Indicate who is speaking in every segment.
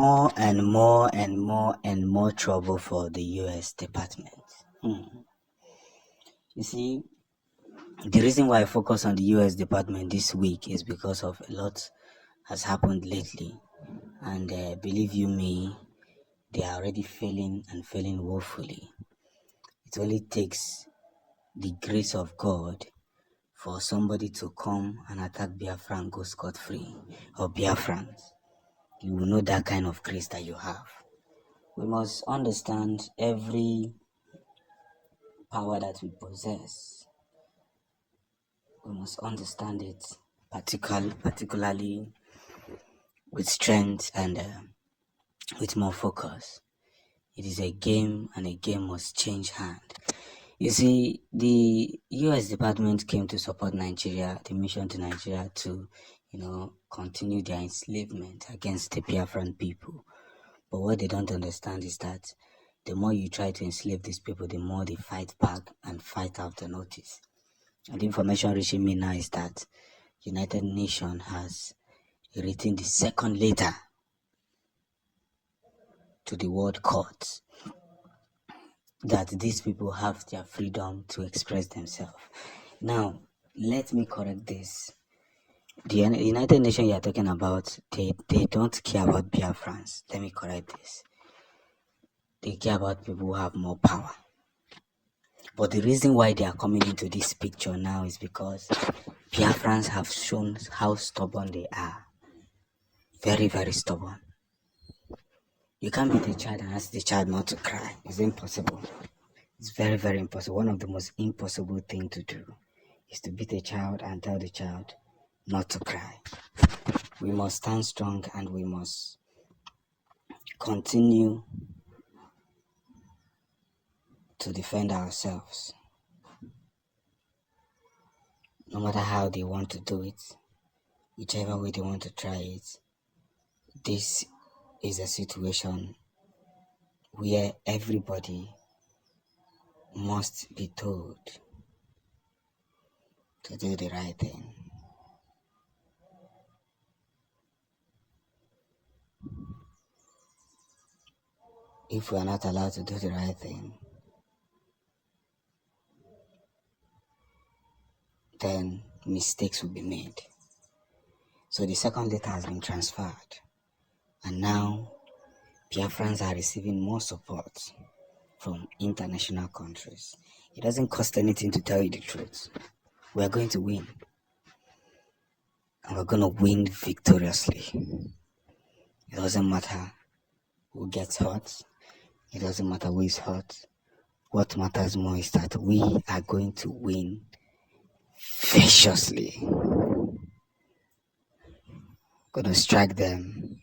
Speaker 1: more and more and more and more trouble for the US Department. You see, the reason why I focus on the US Department this week is because of a lot has happened lately, and believe you me, they are already failing and failing woefully. It only takes the grace of God for somebody to come and attack Biafra and go scot-free, or Biafrans. You will know that kind of grace that you have. We must understand every power that we possess. We must understand it particularly with strength and with more focus. It is a game, and a game must change hand. You see, the US Department came to support Nigeria, the mission to Nigeria to, continue their enslavement against the Biafran people. But what they don't understand is that the more you try to enslave these people, the more they fight back and fight out the notice. And the information reaching me now is that United Nations has written the second letter to the World Court that these people have their freedom to express themselves. Now, let me correct this. The United Nations you are talking about, they don't care about Biafrans. Let me correct this. They care about people who have more power. But the reason why they are coming into this picture now is because Biafrans have shown how stubborn they are. Very, very stubborn. You can't beat a child and ask the child not to cry. It's impossible. It's very, very impossible. One of the most impossible things to do is to beat a child and tell the child not to cry. We must stand strong, and we must continue to defend ourselves. No matter how they want to do it, whichever way they want to try it, this is a situation where everybody must be told to do the right thing. If we are not allowed to do the right thing, then mistakes will be made. So the second letter has been transferred, and now Biafrans are receiving more support from international countries. It doesn't cost anything to tell you the truth. We are going to win, and we're going to win victoriously. It doesn't matter who gets hurt. It doesn't matter who is hurt. What matters more is that we are going to win viciously. Going to strike them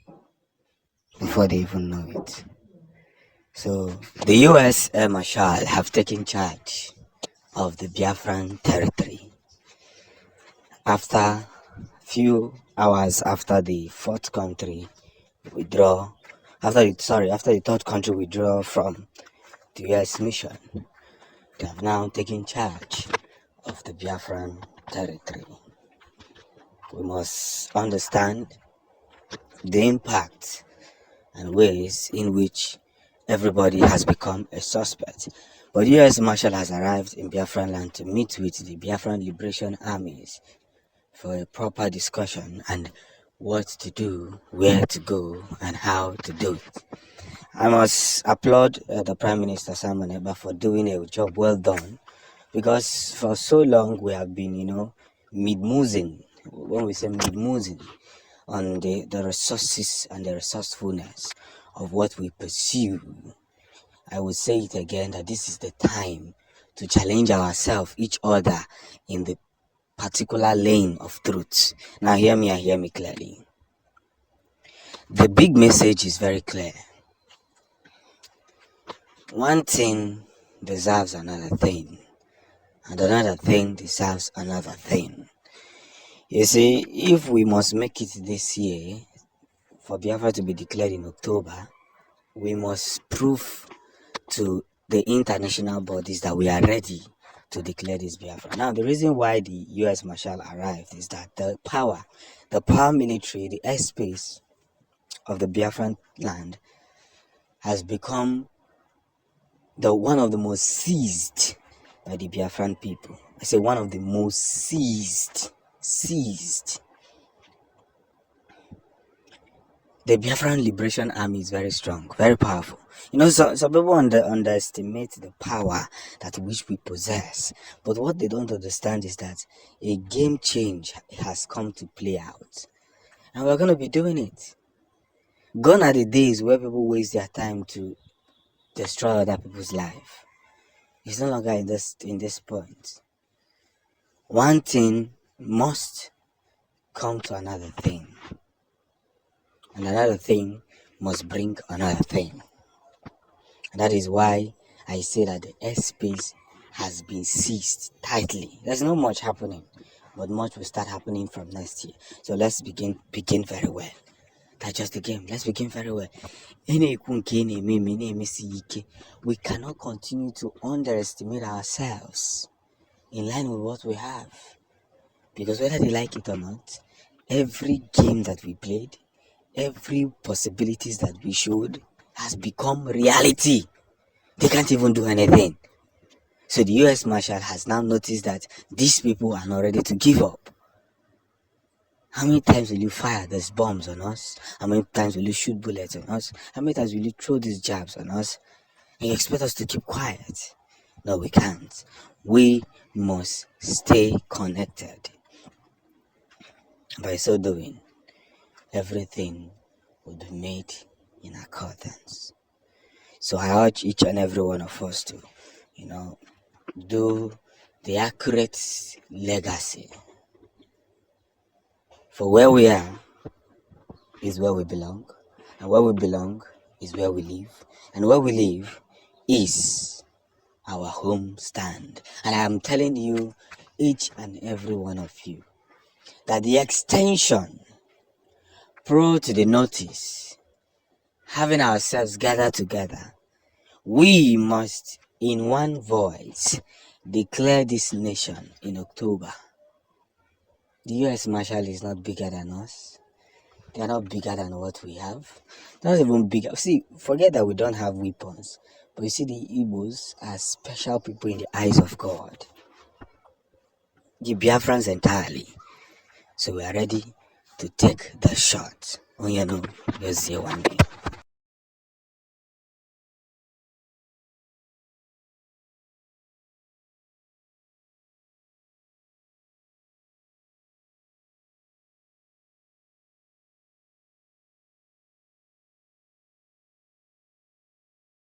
Speaker 1: before they even know it. So the US Air Marshal have taken charge of the Biafran territory. After few hours after the fourth country withdraw, after the third country withdraw from the US mission, they have now taken charge of the Biafran territory. We must understand the impact and ways in which everybody has become a suspect. But US Marshal has arrived in Biafran land to meet with the Biafran Liberation Armies for a proper discussion and what to do, where to go, and how to do it. I must applaud the Prime Minister Simon Eba for doing a job well done, because for so long we have been, mid-musing. When we say mid-musing, on the resources and the resourcefulness of what we pursue. I will say it again, that this is the time to challenge ourselves, each other, in the particular lane of truth. Now hear me and hear me clearly. The big message is very clear. One thing deserves another thing, and another thing deserves another thing. You see, if we must make it this year, for Biafra to be declared in October, we must prove to the international bodies that we are ready to declare this Biafra. Now, the reason why the US Marshal arrived is that the power military, the airspace of the Biafran land has become the one of the most seized by the Biafran people. I say one of the most seized. The Biafran Liberation Army is very strong, very powerful. Some people underestimate the power that which we possess. But what they don't understand is that a game change has come to play out. And we're going to be doing it. Gone are the days where people waste their time to destroy other people's life. It's no longer in this point. One thing must come to another thing. And another thing must bring another thing. And that is why I say that the airspace has been seized tightly. There's not much happening, but much will start happening from next year. So let's begin very well. That's just the game. Let's begin very well. We cannot continue to underestimate ourselves in line with what we have. Because whether they like it or not, every game that we played, every possibilities that we showed has become reality. They can't even do anything. So the US Marshal has now noticed that these people are not ready to give up. How many times will you fire these bombs on us? How many times will you shoot bullets on us? How many times will you throw these jabs on us? And you expect us to keep quiet? No, we can't. We must stay connected. By so doing, everything will be made in accordance. So I urge each and every one of us to, do the accurate legacy. For where we are is where we belong, and where we belong is where we live, and where we live is our home stand. And I am telling you, each and every one of you, that the extension pro to the notice, having ourselves gathered together, we must in one voice declare this nation in October. The US Marshal is not bigger than us. They are not bigger than what we have. They're not even bigger. See, forget that we don't have weapons. But you see, the Igbos are special people in the eyes of God. The Biafrans entirely. So we are ready to take the shot. Let's see one day.